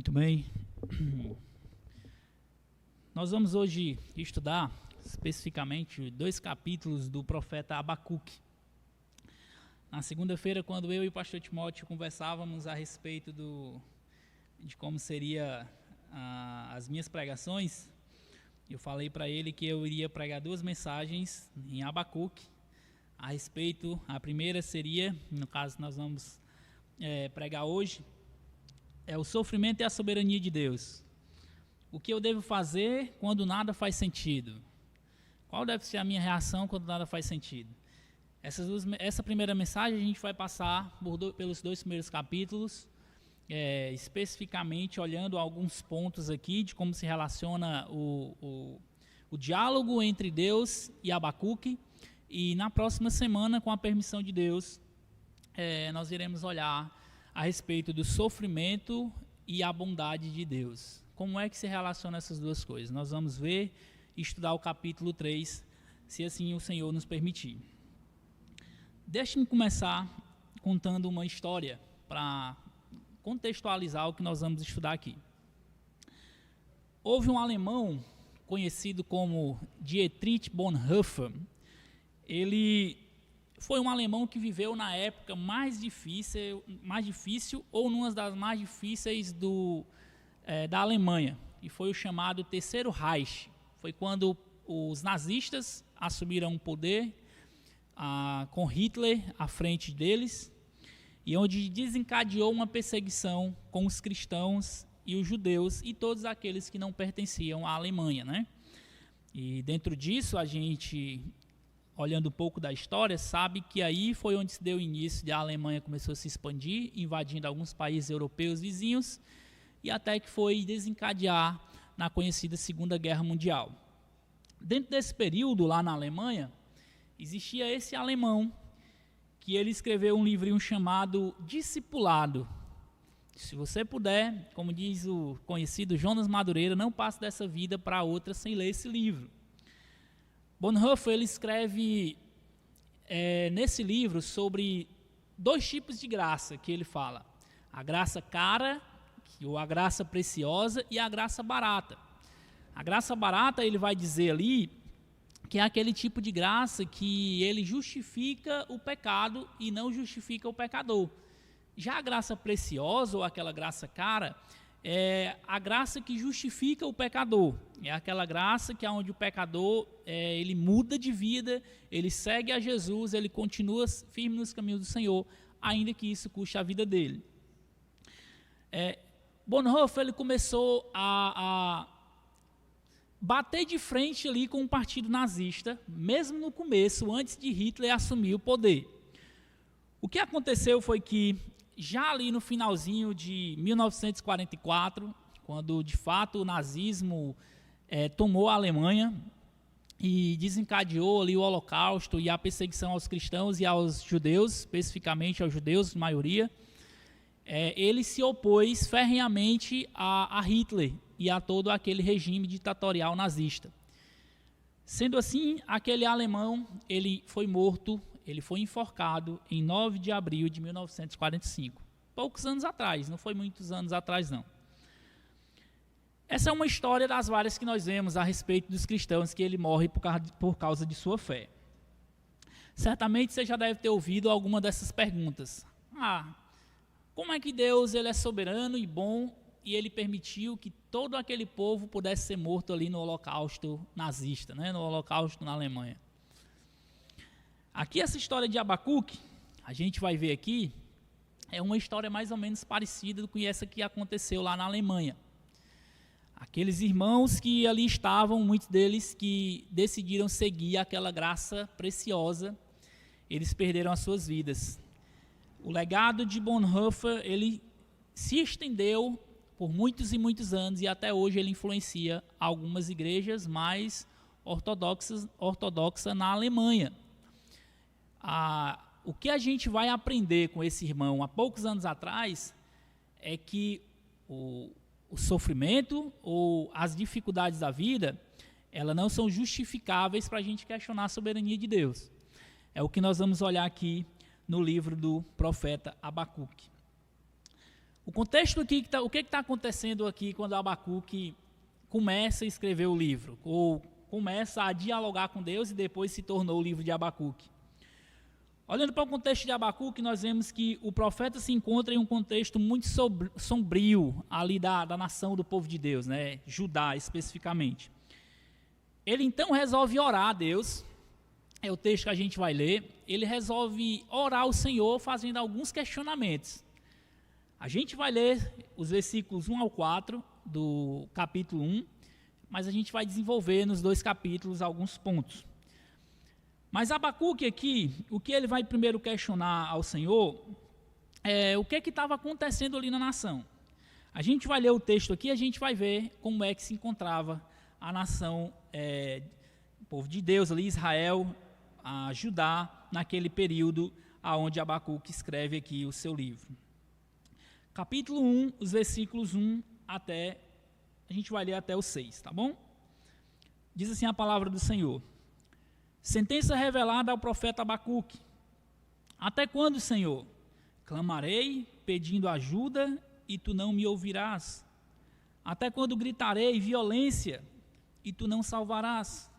Muito bem. Nós vamos hoje estudar especificamente 2 capítulos do profeta Abacuque. Na segunda-feira, quando eu e o pastor Timóteo conversávamos a respeito de como seria as minhas pregações, eu falei para ele que eu iria pregar 2 mensagens em Abacuque a respeito. A primeira seria, no caso nós vamos pregar hoje, é o sofrimento e a soberania de Deus. O que eu devo fazer quando nada faz sentido? Qual deve ser a minha reação quando nada faz sentido? Essa primeira mensagem a gente vai passar pelos 2 primeiros capítulos, especificamente olhando alguns pontos aqui de como se relaciona o diálogo entre Deus e Abacuque. E na próxima semana, com a permissão de Deus, nós iremos olhar a respeito do sofrimento e a bondade de Deus. Como é que se relaciona essas duas coisas? Nós vamos ver e estudar o capítulo 3, se assim o Senhor nos permitir. Deixe-me começar contando uma história para contextualizar o que nós vamos estudar aqui. Houve um alemão conhecido como Dietrich Bonhoeffer. Ele foi um alemão que viveu na época mais difícil ou numa das mais difíceis da Alemanha, e foi o chamado Terceiro Reich. Foi quando os nazistas assumiram o poder com Hitler à frente deles, e onde desencadeou uma perseguição com os cristãos e os judeus e todos aqueles que não pertenciam à Alemanha, né? E dentro disso, a gente, olhando um pouco da história, sabe que aí foi onde se deu o início de a Alemanha começou a se expandir, invadindo alguns países europeus vizinhos, e até que foi desencadear na conhecida Segunda Guerra Mundial. Dentro desse período, lá na Alemanha, existia esse alemão, que ele escreveu um livrinho chamado Discipulado. Se você puder, como diz o conhecido Jonas Madureira, não passe dessa vida para outra sem ler esse livro. Bonhoeffer, ele escreve nesse livro sobre 2 tipos de graça que ele fala: a graça cara, ou a graça preciosa, e a graça barata. A graça barata, ele vai dizer ali, que é aquele tipo de graça que ele justifica o pecado e não justifica o pecador. Já a graça preciosa, ou aquela graça cara, é a graça que justifica o pecador. É aquela graça que é onde o pecador ele muda de vida, ele segue a Jesus, ele continua firme nos caminhos do Senhor, ainda que isso custe a vida dele. Bonhoeffer, ele começou a bater de frente ali com o partido nazista, mesmo no começo, antes de Hitler assumir o poder. O que aconteceu foi que, já ali no finalzinho de 1944, quando de fato o nazismo tomou a Alemanha e desencadeou ali o Holocausto e a perseguição aos cristãos e aos judeus, especificamente aos judeus, maioria, ele se opôs ferrenhamente a Hitler e a todo aquele regime ditatorial nazista. Sendo assim, aquele alemão, ele foi morto, ele foi enforcado em 9 de abril de 1945. Poucos anos atrás, não foi muitos anos atrás não. Essa é uma história das várias que nós vemos a respeito dos cristãos que ele morre por causa de sua fé. Certamente você já deve ter ouvido alguma dessas perguntas. Como é que Deus ele é soberano e bom e ele permitiu que todo aquele povo pudesse ser morto ali no Holocausto nazista, né? No Holocausto na Alemanha? Aqui essa história de Abacuque, a gente vai ver aqui, é uma história mais ou menos parecida com essa que aconteceu lá na Alemanha. Aqueles irmãos que ali estavam, muitos deles que decidiram seguir aquela graça preciosa, eles perderam as suas vidas. O legado de Bonhoeffer, ele se estendeu por muitos e muitos anos e até hoje ele influencia algumas igrejas mais ortodoxas na Alemanha. O que a gente vai aprender com esse irmão há poucos anos atrás é que o sofrimento ou as dificuldades da vida, elas não são justificáveis para a gente questionar a soberania de Deus. É o que nós vamos olhar aqui no livro do profeta Abacuque. O contexto aqui, o que está acontecendo aqui quando Abacuque começa a escrever o livro, ou começa a dialogar com Deus e depois se tornou o livro de Abacuque? Olhando para o contexto de Abacuque, nós vemos que o profeta se encontra em um contexto muito sombrio ali da nação do povo de Deus, né? Judá especificamente. Ele então resolve orar a Deus, é o texto que a gente vai ler, ele resolve orar ao Senhor fazendo alguns questionamentos. A gente vai ler os versículos 1 ao 4 do capítulo 1, mas a gente vai desenvolver nos 2 capítulos alguns pontos. Mas Abacuque aqui, o que ele vai primeiro questionar ao Senhor é o que estava acontecendo ali na nação. A gente vai ler o texto aqui e a gente vai ver como é que se encontrava a nação, o povo de Deus ali, Israel, a Judá, naquele período onde Abacuque escreve aqui o seu livro. Capítulo 1, os versículos 1 até, a gente vai ler até o 6, tá bom? Diz assim a palavra do Senhor. Sentença revelada ao profeta Abacuque. Até quando, Senhor? Clamarei, pedindo ajuda, e tu não me ouvirás. Até quando gritarei violência, e tu não salvarás?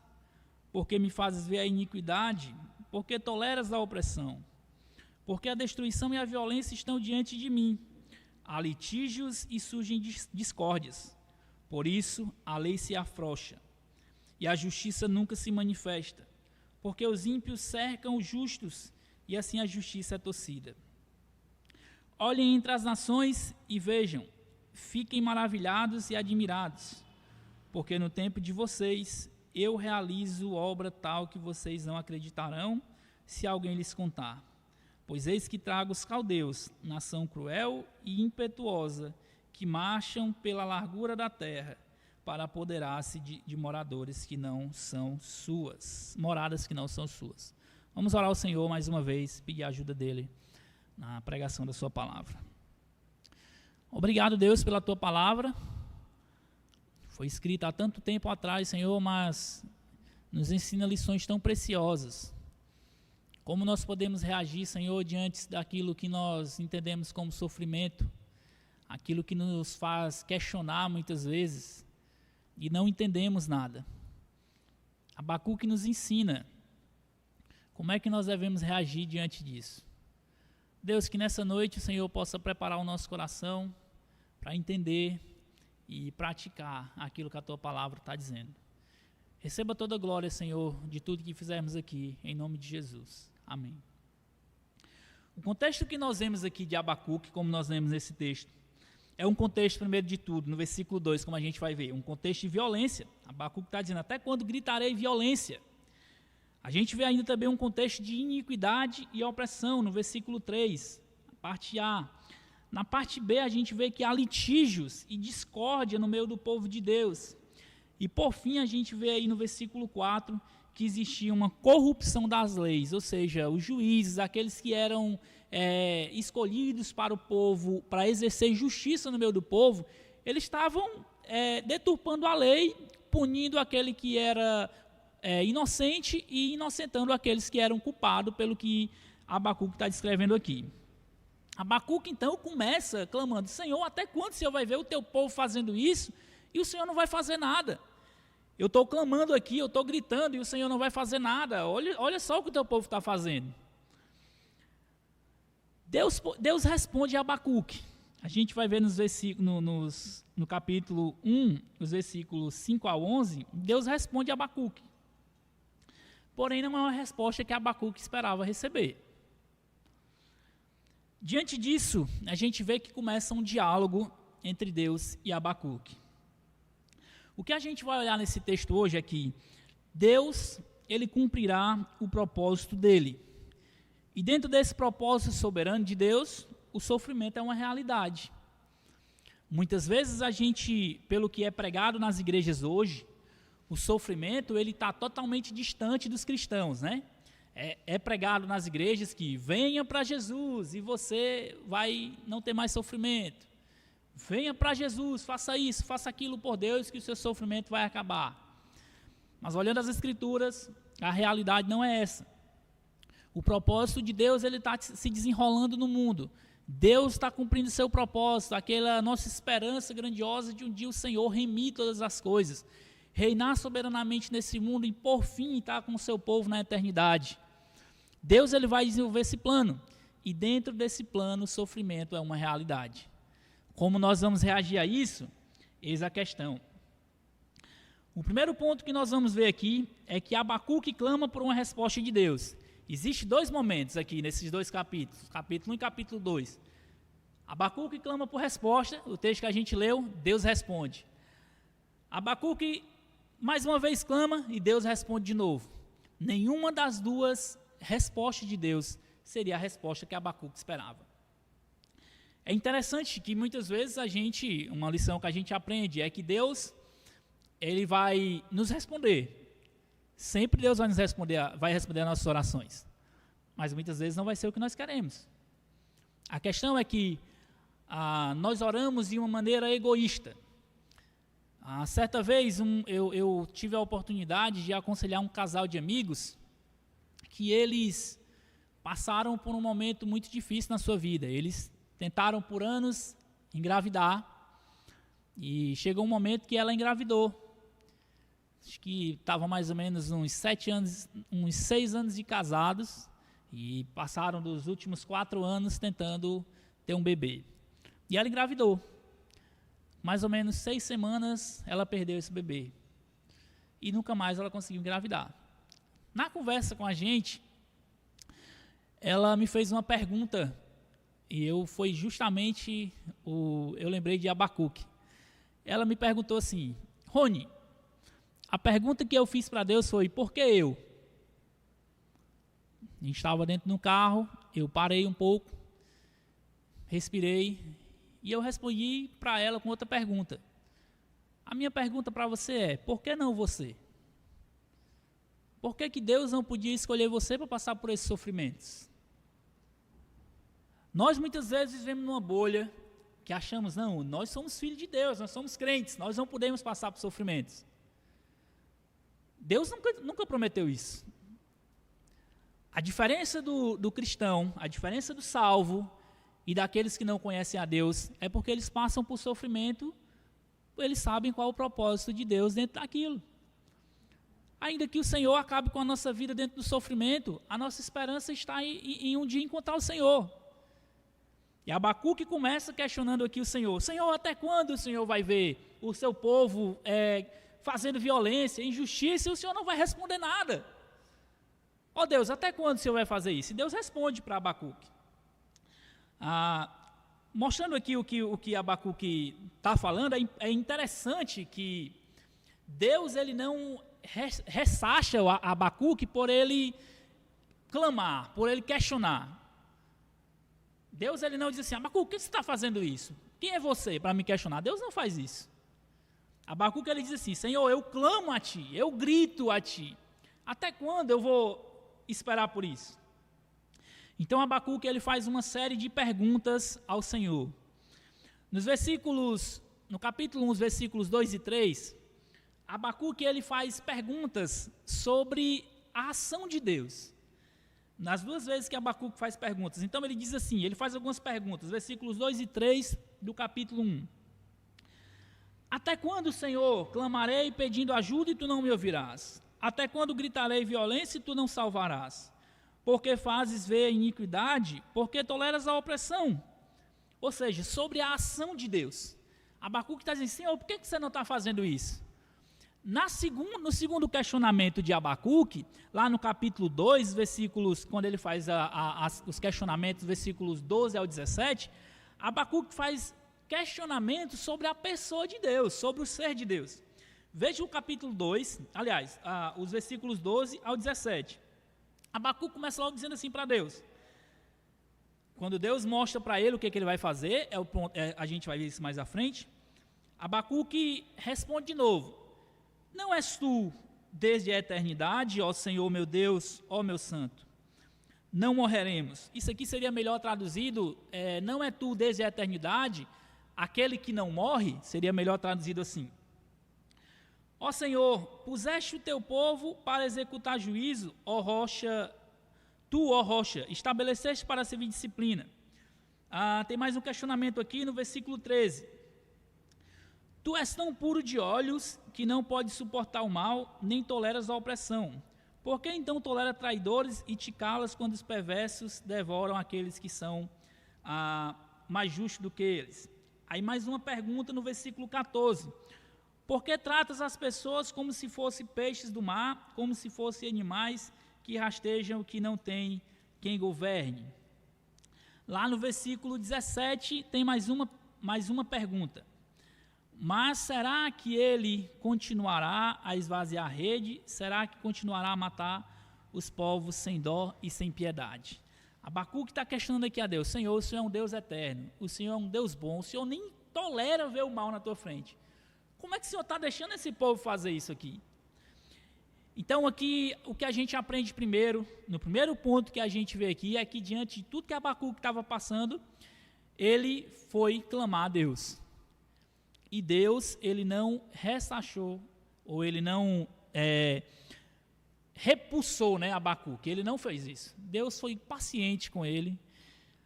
Porque me fazes ver a iniquidade, porque toleras a opressão. Porque a destruição e a violência estão diante de mim. Há litígios e surgem discórdias. Por isso, a lei se afrouxa, e a justiça nunca se manifesta. Porque os ímpios cercam os justos, e assim a justiça é torcida. Olhem entre as nações e vejam, fiquem maravilhados e admirados, porque no tempo de vocês eu realizo obra tal que vocês não acreditarão, se alguém lhes contar. Pois eis que trago os caldeus, nação cruel e impetuosa, que marcham pela largura da terra, para apoderar-se de moradores que não são suas, moradas que não são suas. Vamos orar ao Senhor mais uma vez, pedir a ajuda dEle na pregação da sua palavra. Obrigado, Deus, pela tua palavra. Foi escrita há tanto tempo atrás, Senhor, mas nos ensina lições tão preciosas. Como nós podemos reagir, Senhor, diante daquilo que nós entendemos como sofrimento, aquilo que nos faz questionar muitas vezes, e não entendemos nada. Abacuque nos ensina como é que nós devemos reagir diante disso. Deus, que nessa noite o Senhor possa preparar o nosso coração para entender e praticar aquilo que a Tua palavra está dizendo. Receba toda a glória, Senhor, de tudo que fizermos aqui, em nome de Jesus. Amém. O contexto que nós vemos aqui de Abacuque, como nós vemos nesse texto, é um contexto, primeiro de tudo, no versículo 2, como a gente vai ver, um contexto de violência. Abacuque está dizendo, até quando gritarei violência? A gente vê ainda também um contexto de iniquidade e opressão, no versículo 3, a parte A. Na parte B, a gente vê que há litígios e discórdia no meio do povo de Deus. E por fim, a gente vê aí no versículo 4, que existia uma corrupção das leis, ou seja, os juízes, aqueles que eram escolhidos para o povo, para exercer justiça no meio do povo, eles estavam deturpando a lei, punindo aquele que era inocente e inocentando aqueles que eram culpados pelo que Abacuque está descrevendo aqui. Abacuque então começa clamando, Senhor, até quando o Senhor vai ver o teu povo fazendo isso e o Senhor não vai fazer nada? Eu estou clamando aqui, eu estou gritando e o Senhor não vai fazer nada. Olha só o que o teu povo está fazendo. Deus responde a Abacuque. A gente vai ver nos versículos, no capítulo 1, os versículos 5 a 11, Deus responde a Abacuque. Porém, não é uma resposta que Abacuque esperava receber. Diante disso, a gente vê que começa um diálogo entre Deus e Abacuque. O que a gente vai olhar nesse texto hoje é que Deus, ele cumprirá o propósito dele. E dentro desse propósito soberano de Deus, o sofrimento é uma realidade. Muitas vezes a gente, pelo que é pregado nas igrejas hoje, o sofrimento ele está totalmente distante dos cristãos, né? É pregado nas igrejas que venha para Jesus e você vai não ter mais sofrimento. Venha para Jesus, faça isso, faça aquilo por Deus que o seu sofrimento vai acabar. Mas olhando as Escrituras, a realidade não é essa. O propósito de Deus ele está se desenrolando no mundo. Deus está cumprindo seu propósito, aquela nossa esperança grandiosa de um dia o Senhor remir todas as coisas, reinar soberanamente nesse mundo e por fim estar com o seu povo na eternidade. Deus ele vai desenvolver esse plano e dentro desse plano o sofrimento é uma realidade. Como nós vamos reagir a isso? Eis a questão. O primeiro ponto que nós vamos ver aqui é que Abacuque clama por uma resposta de Deus. Existem dois momentos aqui nesses dois capítulos, capítulo 1 e capítulo 2. Abacuque clama por resposta, o texto que a gente leu, Deus responde. Abacuque mais uma vez clama e Deus responde de novo. Nenhuma das duas respostas de Deus seria a resposta que Abacuque esperava. É interessante que muitas vezes uma lição que a gente aprende é que Deus, ele vai nos responder. Sempre Deus vai responder às nossas orações. Mas muitas vezes não vai ser o que nós queremos. A questão é que nós oramos de uma maneira egoísta. Certa vez eu tive a oportunidade de aconselhar um casal de amigos que eles passaram por um momento muito difícil na sua vida. Eles tentaram por anos engravidar e chegou um momento que ela engravidou. Acho que estava mais ou menos uns 6 anos de casados e passaram dos últimos 4 anos tentando ter um bebê. E ela engravidou. Mais ou menos 6 semanas ela perdeu esse bebê. E nunca mais ela conseguiu engravidar. Na conversa com a gente, ela me fez uma pergunta e eu lembrei de Abacuque. Ela me perguntou assim: Rony, a pergunta que eu fiz para Deus foi: por que eu? A gente estava dentro de um carro, eu parei um pouco, respirei e eu respondi para ela com outra pergunta. A minha pergunta para você é: por que não você? Por que Deus não podia escolher você para passar por esses sofrimentos? Nós muitas vezes vivemos numa bolha que achamos, não, nós somos filhos de Deus, nós somos crentes, nós não podemos passar por sofrimentos. Deus nunca prometeu isso. A diferença do cristão, a diferença do salvo e daqueles que não conhecem a Deus é porque eles passam por sofrimento, eles sabem qual é o propósito de Deus dentro daquilo. Ainda que o Senhor acabe com a nossa vida dentro do sofrimento, a nossa esperança está em um dia encontrar o Senhor. E Abacuque começa questionando aqui o Senhor: Senhor, até quando o Senhor vai ver o seu povo fazendo violência, injustiça, e o Senhor não vai responder nada? Ó Deus, até quando o Senhor vai fazer isso? E Deus responde para Abacuque. Mostrando aqui o que Abacuque está falando, é interessante que Deus ele não ressacha Abacuque por ele clamar, por ele questionar. Deus ele não diz assim: Abacuque, por que você está fazendo isso? Quem é você para me questionar? Deus não faz isso. Abacuque ele diz assim: Senhor, eu clamo a Ti, eu grito a Ti. Até quando eu vou esperar por isso? Então Abacuque ele faz uma série de perguntas ao Senhor. No capítulo 1, os versículos 2 e 3, Abacuque ele faz perguntas sobre a ação de Deus. Nas duas vezes que Abacuque faz perguntas. Então ele diz assim, ele faz algumas perguntas, versículos 2 e 3 do capítulo 1. Até quando, Senhor, clamarei pedindo ajuda e Tu não me ouvirás? Até quando gritarei violência e Tu não salvarás? Porque fazes ver a iniquidade? Porque toleras a opressão? Ou seja, sobre a ação de Deus. Abacuque está dizendo: Senhor, por que você não está fazendo isso? No segundo questionamento de Abacuque, lá no capítulo 2, versículos, quando ele faz os questionamentos, versículos 12 ao 17, Abacuque faz questionamentos sobre a pessoa de Deus, sobre o ser de Deus. Veja o capítulo 2, aliás, os versículos 12 ao 17. Abacuque começa logo dizendo assim para Deus. Quando Deus mostra para ele o que ele vai fazer, a gente vai ver isso mais à frente, Abacuque responde de novo: Não és Tu desde a eternidade, ó Senhor meu Deus, ó meu santo? Não morreremos. Isso aqui seria melhor traduzido, não é Tu desde a eternidade, aquele que não morre, seria melhor traduzido assim. Ó Senhor, puseste o Teu povo para executar juízo, ó rocha, Tu, ó rocha, estabeleceste para servir disciplina. Tem mais um questionamento aqui no versículo 13. Tu és tão puro de olhos que não podes suportar o mal, nem toleras a opressão. Por que então tolera traidores e te calas quando os perversos devoram aqueles que são mais justos do que eles? Aí mais uma pergunta no versículo 14. Por que tratas as pessoas como se fossem peixes do mar, como se fossem animais que rastejam, que não tem quem governe? Lá no versículo 17 tem mais uma pergunta. Mas será que ele continuará a esvaziar a rede? Será que continuará a matar os povos sem dó e sem piedade? Abacuque está questionando aqui a Deus: Senhor, o Senhor é um Deus eterno, o Senhor é um Deus bom, o Senhor nem tolera ver o mal na tua frente. Como é que o Senhor está deixando esse povo fazer isso aqui? Então aqui, o que a gente aprende primeiro, no primeiro ponto que a gente vê aqui, é que diante de tudo que Abacuque estava passando, ele foi clamar a Deus. E Deus, ele não ressachou, ou ele não repulsou, Abacuque, ele não fez isso. Deus foi paciente com ele,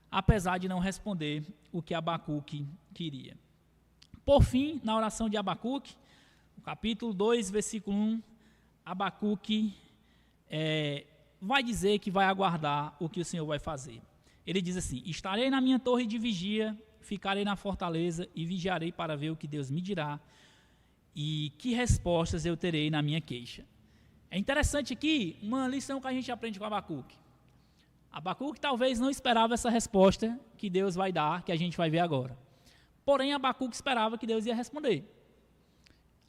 apesar de não responder o que Abacuque queria. Por fim, na oração de Abacuque, no capítulo 2, versículo 1, Abacuque vai dizer que vai aguardar o que o Senhor vai fazer. Ele diz assim: estarei na minha torre de vigia, ficarei na fortaleza e vigiarei para ver o que Deus me dirá e que respostas eu terei na minha queixa. É interessante aqui uma lição que a gente aprende com Abacuque. Abacuque talvez não esperava essa resposta que Deus vai dar, que a gente vai ver agora. Porém, Abacuque esperava que Deus ia responder.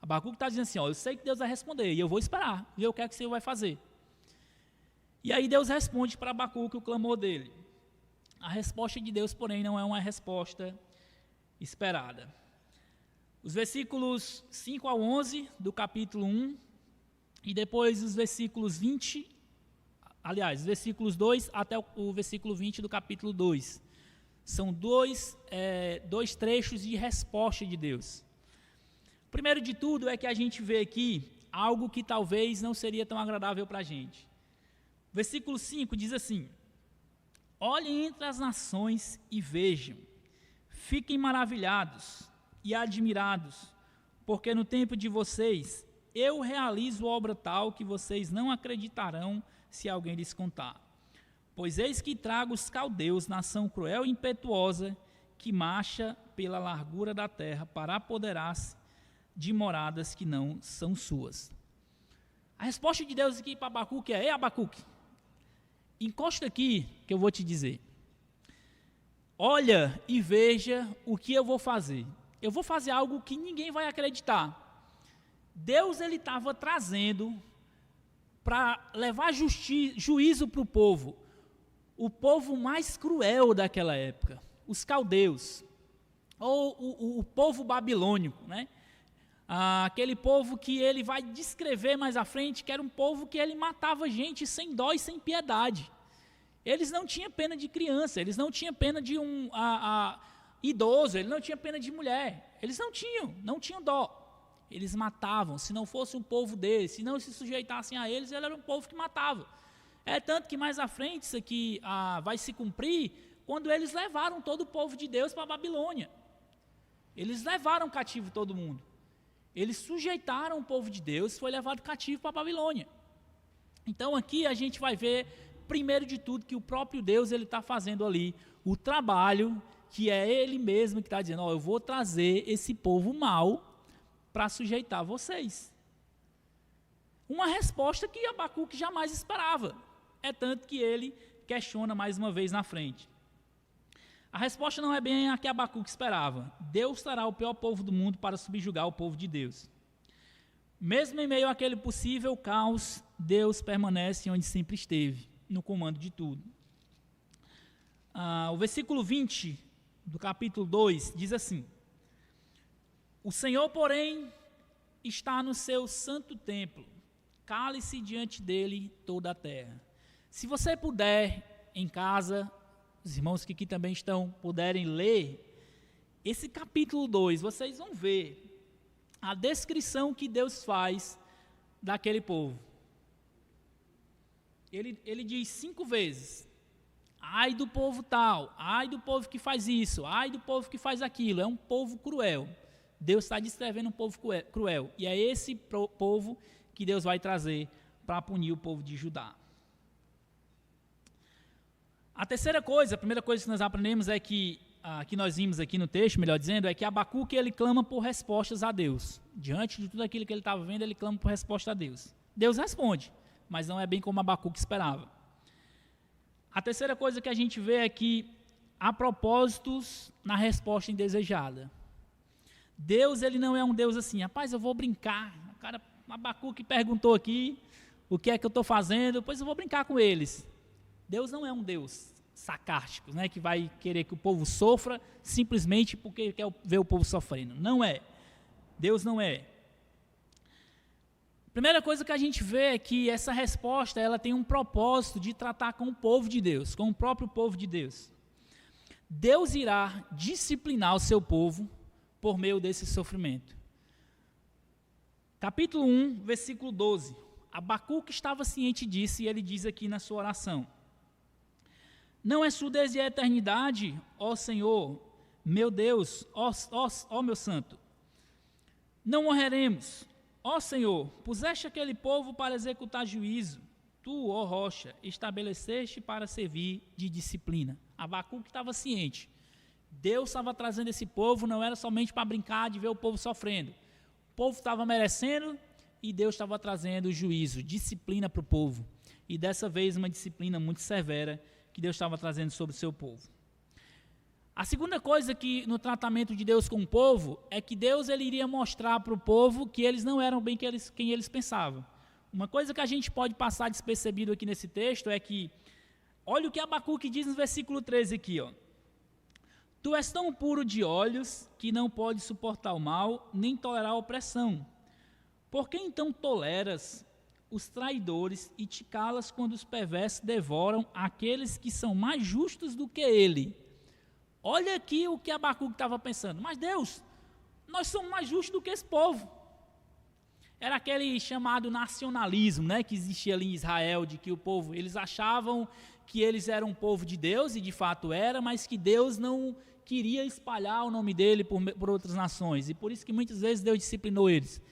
Abacuque está dizendo assim: eu sei que Deus vai responder e eu vou esperar, ver o que é que o Senhor vai fazer. E aí Deus responde para Abacuque o clamor dele. A resposta de Deus, porém, não é uma resposta esperada. Os versículos 5 ao 11 do capítulo 1 e depois os versículos 20, aliás, os versículos 2 até o versículo 20 do capítulo 2. São dois trechos de resposta de Deus. Primeiro de tudo é que a gente vê aqui algo que talvez não seria tão agradável para a gente. Versículo 5 diz assim: olhem entre as nações e vejam, fiquem maravilhados e admirados, porque no tempo de vocês eu realizo obra tal que vocês não acreditarão se alguém lhes contar. Pois eis que trago os caldeus, nação cruel e impetuosa, que marcha pela largura da terra para apoderar-se de moradas que não são suas. A resposta de Deus aqui para Abacuque é: ei, Abacuque, encosta aqui que eu vou te dizer. Olha e veja o que eu vou fazer. Eu vou fazer algo que ninguém vai acreditar. Deus, ele estava trazendo para levar juízo para o povo mais cruel daquela época, os caldeus, ou o povo babilônico, aquele povo que ele vai descrever mais à frente, que era um povo que ele matava gente sem dó e sem piedade. Eles não tinham pena de criança, eles não tinham pena de idoso, eles não tinham pena de mulher, eles não tinham dó. Eles matavam. Se não fosse um povo deles, se não se sujeitassem a eles, ele era um povo que matava. É tanto que mais à frente isso aqui vai se cumprir quando eles levaram todo o povo de Deus para a Babilônia. Eles levaram cativo todo mundo. Eles sujeitaram o povo de Deus, foi levado cativo para a Babilônia. Então aqui a gente vai ver, primeiro de tudo, que o próprio Deus ele está fazendo ali o trabalho, que é Ele mesmo que está dizendo: eu vou trazer esse povo mau para sujeitar vocês. Uma resposta que Abacuque jamais esperava. É tanto que ele questiona mais uma vez na frente. A resposta não é bem a que Abacuque esperava. Deus trará o pior povo do mundo para subjugar o povo de Deus. Mesmo em meio àquele possível caos, Deus permanece onde sempre esteve, no comando de tudo. O versículo 20 do capítulo 2 diz assim: o Senhor, porém, está no seu santo templo, cale-se diante dele toda a terra. Se você puder, em casa, os irmãos que aqui também estão, puderem ler, esse capítulo 2, vocês vão ver a descrição que Deus faz daquele povo. Ele diz 5 vezes: ai do povo tal, ai do povo que faz isso, ai do povo que faz aquilo, é um povo cruel. Deus está descrevendo um povo cruel, e é esse povo que Deus vai trazer para punir o povo de Judá. A terceira coisa, a primeira coisa que nós aprendemos é que nós vimos aqui no texto, melhor dizendo, é que Abacuque ele clama por respostas a Deus. Diante de tudo aquilo que ele estava vendo, ele clama por resposta a Deus. Deus responde, mas não é bem como Abacuque esperava. A terceira coisa que a gente vê é que há propósitos na resposta indesejada. Deus, ele não é um Deus assim, rapaz, eu vou brincar. O cara, Abacuque perguntou aqui o que é que eu estou fazendo, pois eu vou brincar com eles. Deus não é um Deus sarcástico, né, que vai querer que o povo sofra simplesmente porque quer ver o povo sofrendo. Não é. Deus não é. A primeira coisa que a gente vê é que essa resposta ela tem um propósito de tratar com o povo de Deus, com o próprio povo de Deus. Deus irá disciplinar o seu povo por meio desse sofrimento. Capítulo 1, versículo 12. Abacuque estava ciente disso e ele diz aqui na sua oração: não é surdez e a eternidade, ó Senhor, meu Deus, ó meu santo. Não morreremos. Ó Senhor, puseste aquele povo para executar juízo. Tu, ó rocha, estabeleceste para servir de disciplina. Abacuque estava ciente. Deus estava trazendo esse povo, não era somente para brincar de ver o povo sofrendo. O povo estava merecendo e Deus estava trazendo juízo, disciplina para o povo. E dessa vez uma disciplina muito severa que Deus estava trazendo sobre o seu povo. A segunda coisa que no tratamento de Deus com o povo é que Deus ele iria mostrar para o povo que eles não eram bem quem eles pensavam. Uma coisa que a gente pode passar despercebido aqui nesse texto é que, olha o que Abacuque diz no versículo 13 aqui, ó. Tu és tão puro de olhos que não pode suportar o mal, nem tolerar a opressão. Por que então toleras os traidores e te calas quando os perversos devoram aqueles que são mais justos do que ele? Olha aqui o que Abacuque estava pensando. Mas Deus, nós somos mais justos do que esse povo. Era aquele chamado nacionalismo, né, que existia ali em Israel, de que o povo, eles achavam que eles eram um povo de Deus, e de fato era, mas que Deus não queria espalhar o nome dele por outras nações, e por isso que muitas vezes Deus disciplinou eles.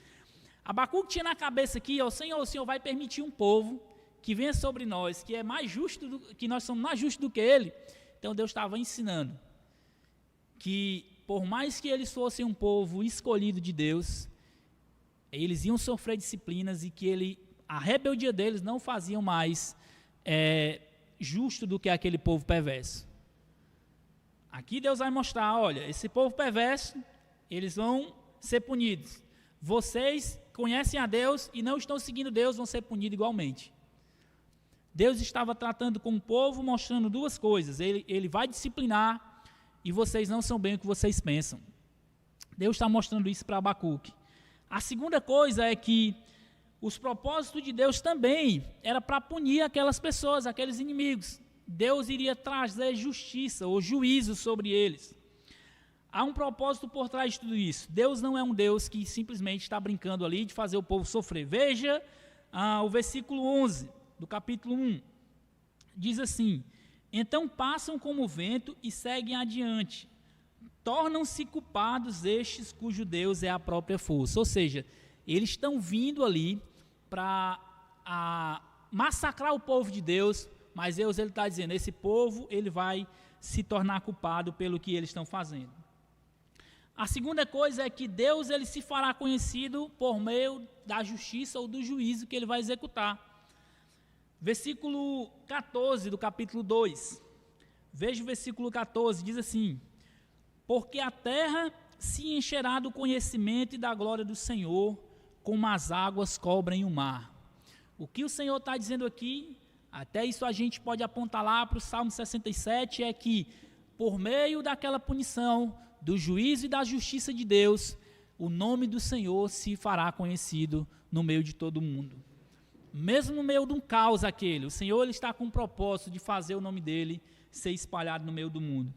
Abacuque tinha na cabeça aqui, ó, Senhor, o Senhor vai permitir um povo que venha sobre nós, que é mais justo, que nós somos mais justos do que ele. Então Deus estava ensinando que por mais que eles fossem um povo escolhido de Deus, eles iam sofrer disciplinas e que a rebeldia deles não faziam mais justo do que aquele povo perverso. Aqui Deus vai mostrar, olha, esse povo perverso, eles vão ser punidos. Vocês conhecem a Deus e não estão seguindo Deus, vão ser punidos igualmente. Deus estava tratando com o povo, mostrando duas coisas. Ele vai disciplinar e vocês não são bem o que vocês pensam. Deus está mostrando isso para Abacuque. A segunda coisa é que os propósitos de Deus também era para punir aquelas pessoas, aqueles inimigos. Deus iria trazer justiça ou juízo sobre eles. Há um propósito por trás de tudo isso. Deus não é um Deus que simplesmente está brincando ali de fazer o povo sofrer. Veja o versículo 11 do capítulo 1. Diz assim: então passam como o vento e seguem adiante. Tornam-se culpados estes cujo Deus é a própria força. Ou seja, eles estão vindo ali para massacrar o povo de Deus, mas Deus está dizendo, esse povo ele vai se tornar culpado pelo que eles estão fazendo. A segunda coisa é que Deus ele se fará conhecido por meio da justiça ou do juízo que ele vai executar. Versículo 14 do capítulo 2. Veja o versículo 14, diz assim: porque a terra se encherá do conhecimento e da glória do Senhor, como as águas cobrem o mar. O que o Senhor está dizendo aqui, até isso a gente pode apontar lá para o Salmo 67, é que por meio daquela punição, do juízo e da justiça de Deus, o nome do Senhor se fará conhecido no meio de todo mundo. Mesmo no meio de um caos aquele, o Senhor ele está com o propósito de fazer o nome dele ser espalhado no meio do mundo.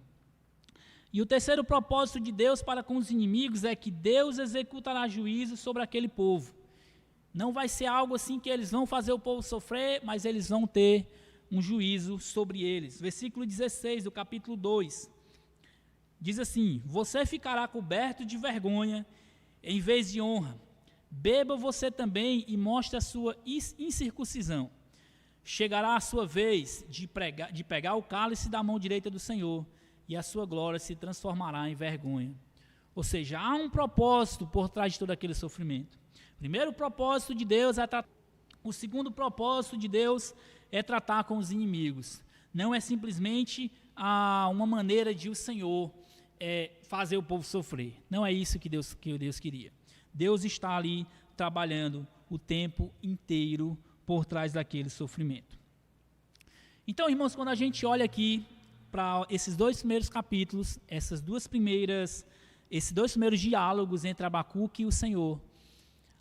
E o terceiro propósito de Deus para com os inimigos é que Deus executará juízo sobre aquele povo. Não vai ser algo assim que eles vão fazer o povo sofrer, mas eles vão ter um juízo sobre eles. Versículo 16 do capítulo 2, diz assim: você ficará coberto de vergonha em vez de honra. Beba você também e mostre a sua incircuncisão. Chegará a sua vez de pegar o cálice da mão direita do Senhor, e a sua glória se transformará em vergonha. Ou seja, há um propósito por trás de todo aquele sofrimento. O primeiro propósito de Deus é tratar. O segundo propósito de Deus é tratar com os inimigos. Não é simplesmente uma maneira de o Senhor fazer o povo sofrer. Não é isso que Deus queria. Deus está ali trabalhando o tempo inteiro por trás daquele sofrimento. Então, irmãos, quando a gente olha aqui para esses dois primeiros capítulos, esses dois primeiros diálogos entre Abacuque e o Senhor,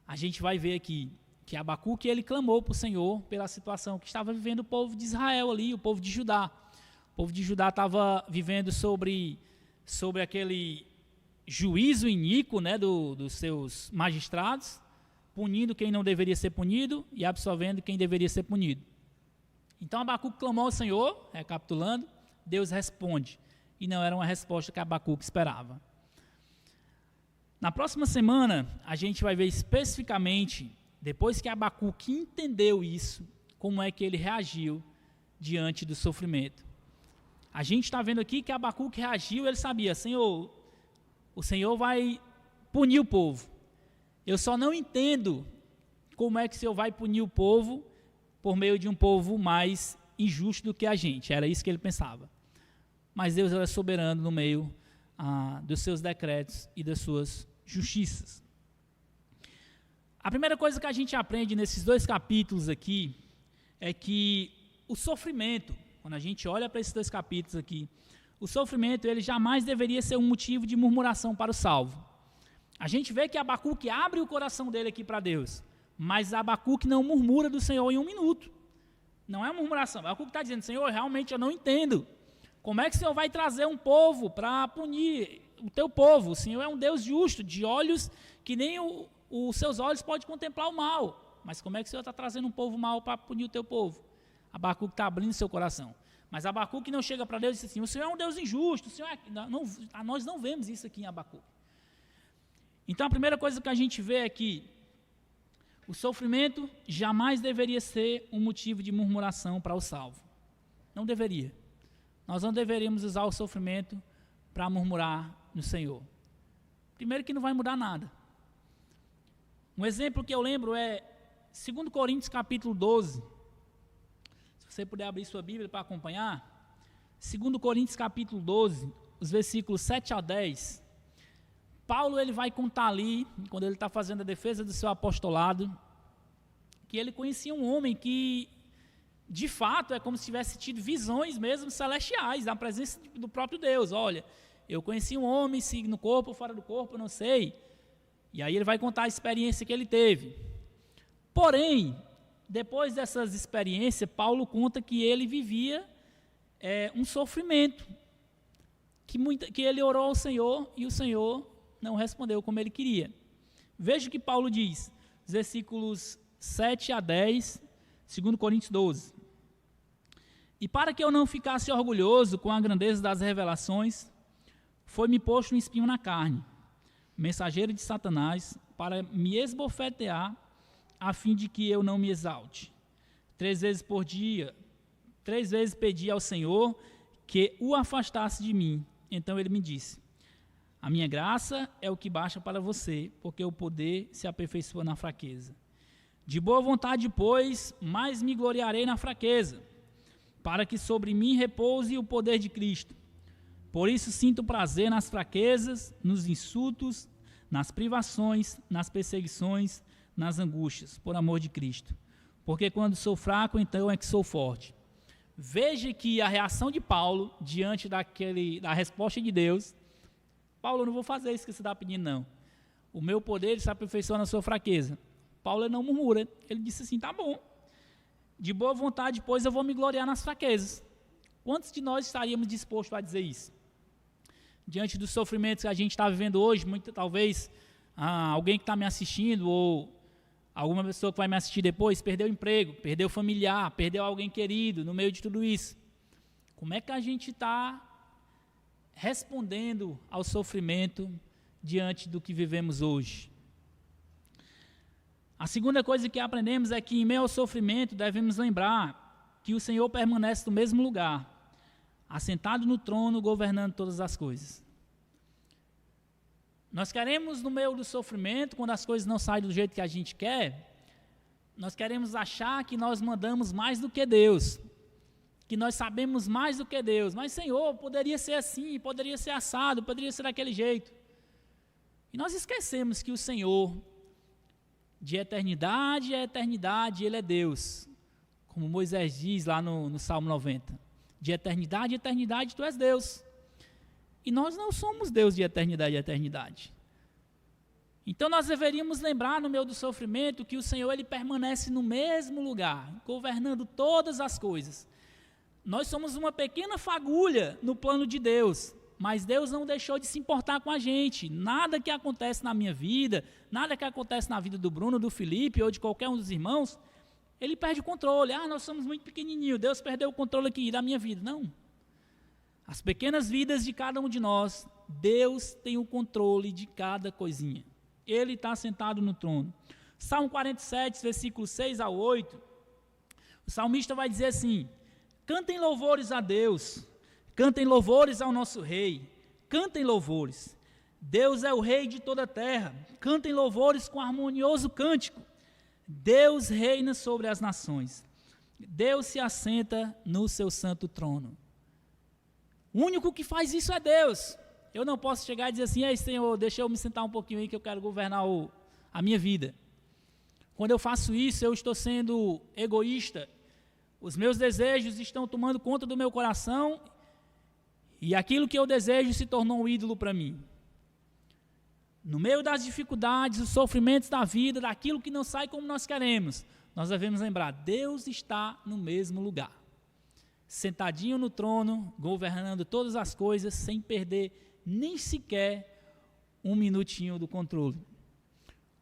a gente vai ver aqui que Abacuque, ele clamou para o Senhor pela situação que estava vivendo o povo de Israel ali, o povo de Judá. O povo de Judá estava vivendo sobre aquele juízo iníquo, né, dos seus magistrados, punindo quem não deveria ser punido e absolvendo quem deveria ser punido. Então Abacuque clamou ao Senhor, recapitulando, Deus responde, e não era uma resposta que Abacuque esperava. Na próxima semana, a gente vai ver especificamente, depois que Abacuque entendeu isso, como é que ele reagiu diante do sofrimento. A gente está vendo aqui que Abacuque reagiu, ele sabia, Senhor, o Senhor vai punir o povo. Eu só não entendo como é que o Senhor vai punir o povo por meio de um povo mais injusto do que a gente. Era isso que ele pensava. Mas Deus era soberano no meio dos seus decretos e das suas justiças. A primeira coisa que a gente aprende nesses dois capítulos aqui é que o sofrimento, quando a gente olha para esses dois capítulos aqui, o sofrimento ele jamais deveria ser um motivo de murmuração para o salvo. A gente vê que Abacuque abre o coração dele aqui para Deus, mas Abacuque não murmura do Senhor em um minuto. Não é uma murmuração. Abacuque está dizendo, Senhor, realmente eu não entendo. Como é que o Senhor vai trazer um povo para punir o teu povo? O Senhor é um Deus justo, de olhos que nem os seus olhos podem contemplar o mal. Mas como é que o Senhor está trazendo um povo mau para punir o teu povo? Abacuque está abrindo seu coração. Mas Abacuque não chega para Deus e diz assim, o Senhor é um Deus injusto, o Senhor nós não vemos isso aqui em Abacuque. Então a primeira coisa que a gente vê é que o sofrimento jamais deveria ser um motivo de murmuração para o salvo. Não deveria. Nós não deveríamos usar o sofrimento para murmurar no Senhor. Primeiro que não vai mudar nada. Um exemplo que eu lembro é 2 Coríntios capítulo 12. Se você puder abrir sua Bíblia para acompanhar. 2 Coríntios capítulo 12, os versículos 7 a 10. Paulo ele vai contar ali, quando ele está fazendo a defesa do seu apostolado, que ele conhecia um homem que, de fato, é como se tivesse tido visões mesmo celestiais, na presença do próprio Deus. Olha, eu conheci um homem, se no corpo ou fora do corpo, eu não sei. E aí ele vai contar a experiência que ele teve. Porém, depois dessas experiências, Paulo conta que ele vivia um sofrimento, que ele orou ao Senhor e o Senhor não respondeu como ele queria. Veja o que Paulo diz, versículos 7 a 10, 2 Coríntios 12. E para que eu não ficasse orgulhoso com a grandeza das revelações, foi-me posto um espinho na carne, mensageiro de Satanás, para me esbofetear, a fim de que eu não me exalte. 3 vezes por dia, 3 vezes pedi ao Senhor que o afastasse de mim. Então ele me disse, a minha graça é o que basta para você, porque o poder se aperfeiçoa na fraqueza. De boa vontade, pois, mais me gloriarei na fraqueza, para que sobre mim repouse o poder de Cristo. Por isso sinto prazer nas fraquezas, nos insultos, nas privações, nas perseguições, nas angústias, por amor de Cristo. Porque quando sou fraco, então é que sou forte. Veja que a reação de Paulo, diante da resposta de Deus, Paulo, eu não vou fazer isso que você está pedindo, não. O meu poder se aperfeiçoa na sua fraqueza. Paulo não murmura. Ele disse assim, tá bom. De boa vontade, pois, eu vou me gloriar nas fraquezas. Quantos de nós estaríamos dispostos a dizer isso? Diante dos sofrimentos que a gente está vivendo hoje, talvez alguém que está me assistindo ou Alguma pessoa que vai me assistir depois perdeu o emprego, perdeu o familiar, perdeu alguém querido no meio de tudo isso. Como é que a gente está respondendo ao sofrimento diante do que vivemos hoje? A segunda coisa que aprendemos é que em meio ao sofrimento devemos lembrar que o Senhor permanece no mesmo lugar, assentado no trono, governando todas as coisas. Nós queremos, no meio do sofrimento, quando as coisas não saem do jeito que a gente quer, nós queremos achar que nós mandamos mais do que Deus, que nós sabemos mais do que Deus. Mas, Senhor, poderia ser assim, poderia ser assado, poderia ser daquele jeito. E nós esquecemos que o Senhor, de eternidade a eternidade, Ele é Deus. Como Moisés diz lá no Salmo 90. De eternidade a eternidade, Tu és Deus. E nós não somos Deus de eternidade a eternidade. Então nós deveríamos lembrar no meio do sofrimento que o Senhor Ele permanece no mesmo lugar, governando todas as coisas. Nós somos uma pequena fagulha no plano de Deus, mas Deus não deixou de se importar com a gente. Nada que acontece na minha vida, nada que acontece na vida do Bruno, do Felipe ou de qualquer um dos irmãos, Ele perde o controle. Nós somos muito pequenininhos, Deus perdeu o controle aqui da minha vida. Não. As pequenas vidas de cada um de nós, Deus tem o controle de cada coisinha. Ele está sentado no trono. Salmo 47, versículos 6 a 8, o salmista vai dizer assim: cantem louvores a Deus, cantem louvores ao nosso Rei, cantem louvores. Deus é o Rei de toda a terra, cantem louvores com harmonioso cântico. Deus reina sobre as nações, Deus se assenta no seu santo trono. O único que faz isso é Deus. Eu não posso chegar e dizer assim: ei, Senhor, deixa eu me sentar um pouquinho aí que eu quero governar a minha vida. Quando eu faço isso, eu estou sendo egoísta. Os meus desejos estão tomando conta do meu coração e aquilo que eu desejo se tornou um ídolo para mim. No meio das dificuldades, os sofrimentos da vida, daquilo que não sai como nós queremos, nós devemos lembrar: Deus está no mesmo lugar, sentadinho no trono, governando todas as coisas, sem perder nem sequer um minutinho do controle.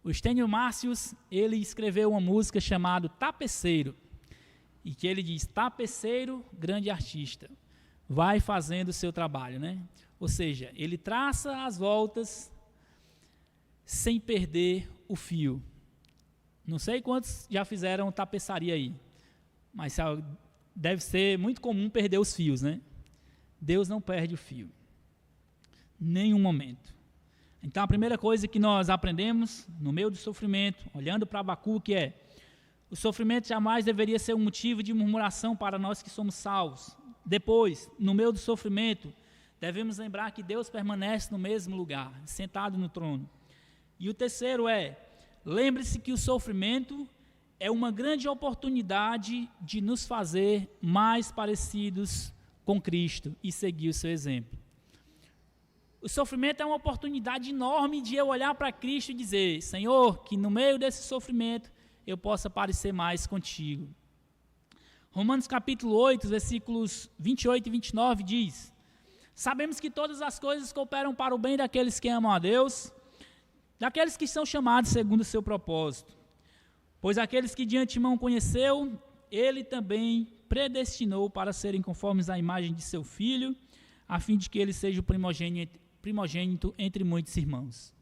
O Stênio Márcios, ele escreveu uma música chamada Tapeceiro, e que ele diz: tapeceiro, grande artista, vai fazendo o seu trabalho, né? Ou seja, ele traça as voltas sem perder o fio. Não sei quantos já fizeram tapeçaria aí, mas deve ser muito comum perder os fios, né? Deus não perde o fio, nenhum momento. Então a primeira coisa que nós aprendemos no meio do sofrimento, olhando para Abacuque, é: o sofrimento jamais deveria ser um motivo de murmuração para nós que somos salvos. Depois, no meio do sofrimento, devemos lembrar que Deus permanece no mesmo lugar, sentado no trono. E o terceiro é: lembre-se que o sofrimento é uma grande oportunidade de nos fazer mais parecidos com Cristo e seguir o seu exemplo. O sofrimento é uma oportunidade enorme de eu olhar para Cristo e dizer: Senhor, que no meio desse sofrimento eu possa parecer mais contigo. Romanos capítulo 8, versículos 28 e 29 diz: sabemos que todas as coisas cooperam para o bem daqueles que amam a Deus, daqueles que são chamados segundo o seu propósito. Pois aqueles que de antemão conheceu, Ele também predestinou para serem conformes à imagem de seu Filho, a fim de que Ele seja o primogênito entre muitos irmãos.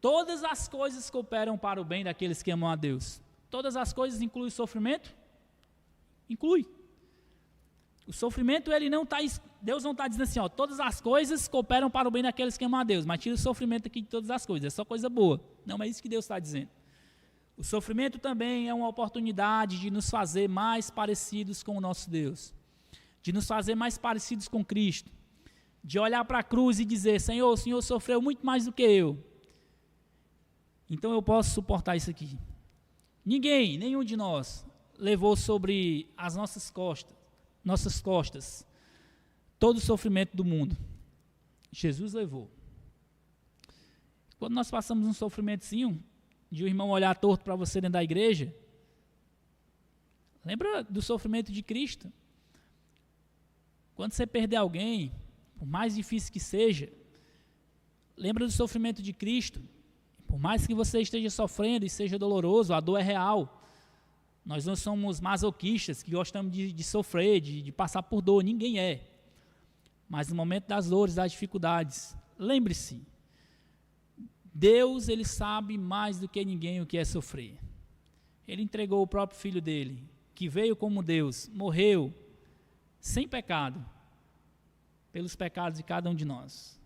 Todas as coisas cooperam para o bem daqueles que amam a Deus. Todas as coisas incluem o sofrimento? Inclui. O sofrimento, Deus não está dizendo assim: todas as coisas cooperam para o bem daqueles que amam a Deus, mas tira o sofrimento aqui de todas as coisas, é só coisa boa. Não é isso que Deus está dizendo. O sofrimento também é uma oportunidade de nos fazer mais parecidos com o nosso Deus, de nos fazer mais parecidos com Cristo, de olhar para a cruz e dizer: Senhor, o Senhor sofreu muito mais do que eu, então eu posso suportar isso aqui. Nenhum de nós levou sobre as nossas costas, todo o sofrimento do mundo. Jesus levou. Quando nós passamos um sofrimentozinho, de um irmão olhar torto para você dentro da igreja, lembra do sofrimento de Cristo. Quando você perder alguém, por mais difícil que seja, lembra do sofrimento de Cristo. Por mais que você esteja sofrendo e seja doloroso, a dor é real. Nós não somos masoquistas que gostamos de sofrer, de passar por dor, ninguém é. Mas no momento das dores, das dificuldades, lembre-se, Deus, Ele sabe mais do que ninguém o que é sofrer. Ele entregou o próprio Filho dele, que veio como Deus, morreu sem pecado, pelos pecados de cada um de nós.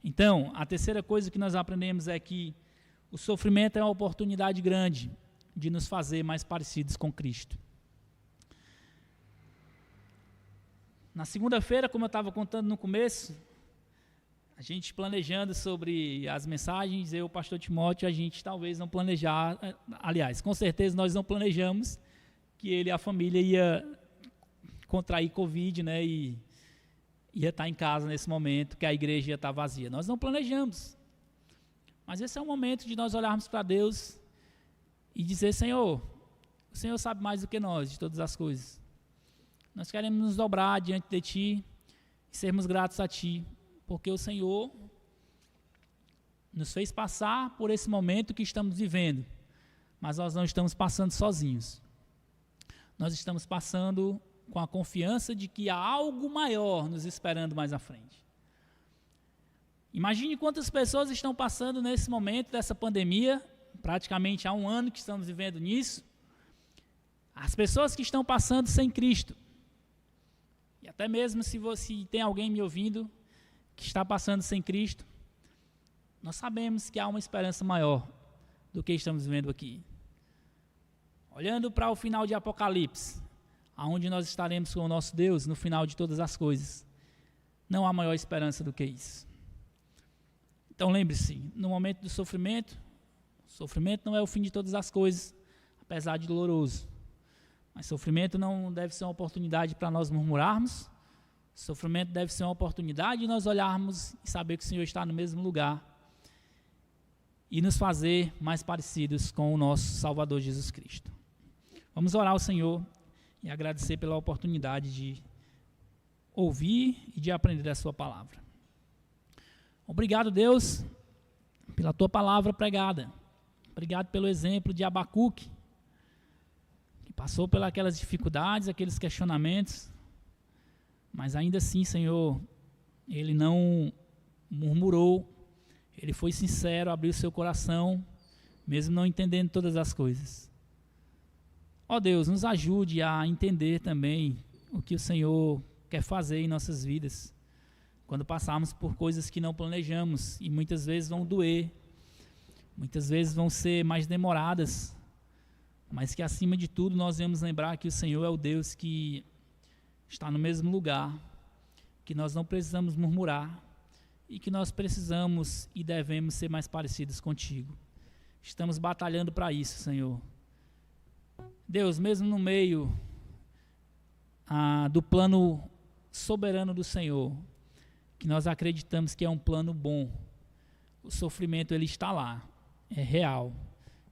Então, a terceira coisa que nós aprendemos é que o sofrimento é uma oportunidade grande de nos fazer mais parecidos com Cristo. Na segunda-feira, como eu estava contando no começo, a gente planejando sobre as mensagens, eu e o pastor Timóteo, a gente talvez não planejar, aliás, com certeza nós não planejamos que ele e a família ia contrair Covid, né, e ia estar em casa nesse momento, que a igreja ia estar vazia. Nós não planejamos. Mas esse é o momento de nós olharmos para Deus e dizer: Senhor, o Senhor sabe mais do que nós de todas as coisas. Nós queremos nos dobrar diante de Ti e sermos gratos a Ti, porque o Senhor nos fez passar por esse momento que estamos vivendo, mas nós não estamos passando sozinhos. Nós estamos passando com a confiança de que há algo maior nos esperando mais à frente. Imagine quantas pessoas estão passando nesse momento dessa pandemia, praticamente há um ano que estamos vivendo nisso, as pessoas que estão passando sem Cristo. E até mesmo se tem alguém me ouvindo que está passando sem Cristo, nós sabemos que há uma esperança maior do que estamos vivendo aqui. Olhando para o final de Apocalipse, aonde nós estaremos com o nosso Deus no final de todas as coisas, não há maior esperança do que isso. Então lembre-se, no momento do sofrimento, o sofrimento não é o fim de todas as coisas, apesar de doloroso. Mas sofrimento não deve ser uma oportunidade para nós murmurarmos. Sofrimento deve ser uma oportunidade de nós olharmos e saber que o Senhor está no mesmo lugar e nos fazer mais parecidos com o nosso Salvador Jesus Cristo. Vamos orar ao Senhor e agradecer pela oportunidade de ouvir e de aprender a sua palavra. Obrigado, Deus, pela tua palavra pregada. Obrigado pelo exemplo de Abacuque, que passou pelas dificuldades, aqueles questionamentos, mas ainda assim, Senhor, ele não murmurou, ele foi sincero, abriu seu coração, mesmo não entendendo todas as coisas. Ó Deus, nos ajude a entender também o que o Senhor quer fazer em nossas vidas, quando passarmos por coisas que não planejamos, e muitas vezes vão doer, muitas vezes vão ser mais demoradas, mas que acima de tudo nós vamos lembrar que o Senhor é o Deus que está no mesmo lugar, que nós não precisamos murmurar e que nós precisamos e devemos ser mais parecidos contigo. Estamos batalhando para isso, Senhor. Deus, mesmo no meio do plano soberano do Senhor, que nós acreditamos que é um plano bom, o sofrimento ele está lá, é real,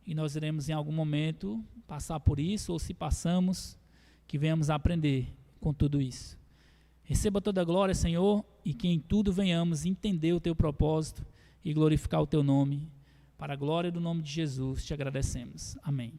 e nós iremos em algum momento passar por isso, ou se passamos, que venhamos a aprender com tudo isso. Receba toda a glória, Senhor, e que em tudo venhamos entender o teu propósito e glorificar o teu nome. Para a glória do nome de Jesus, te agradecemos. Amém.